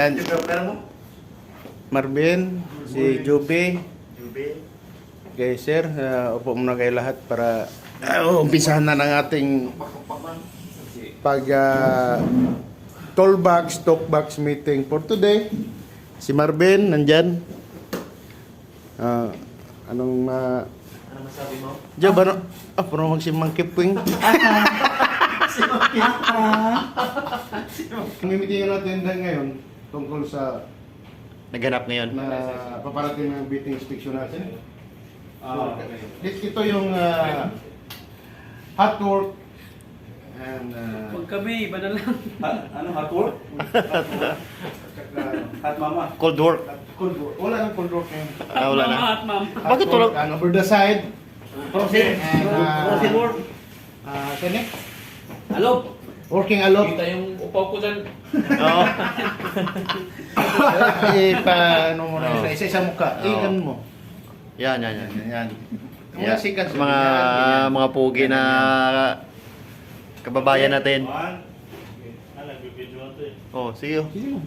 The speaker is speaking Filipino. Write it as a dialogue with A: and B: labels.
A: Yan, Marvin, si Joby. Okay, sir, upo muna kayo lahat para umpisahan na ng ating pag callback, talkbacks meeting for today. Si Marvin, nandyan. Anong
B: Ano masabi mo?
A: Diyan ba no? Pero magsimang kipwing. Mimitingin natin din ngayon tungkol sa
B: Naghanap ngayon.
A: na paparating ng beating inspection natin. Ito yung hot work and
C: Huwag kami, iba na lang.
D: Ano, hot work? Hot mama?
B: Cold work.
A: cold work. Wala nang cold work ngayon.
B: Wala na.
C: Mama at ma'am.
A: Hot
B: Bakit
A: work
B: tulog?
A: and over the side.
D: Proceed.
A: And
D: Proceed work.
A: Sene?
D: Hello?
A: Working a lot.
D: Kita yung upaw ko dyan.
B: Oo.
A: Paano mo na
B: Oo.
A: isa-isa mukha.
B: Oo.
A: Ilan mo.
B: Yan.
A: Yan.
B: Yeah.
A: Sikat.
B: Mga pugi na kababayan natin. Oh, sige.
A: Sige mo.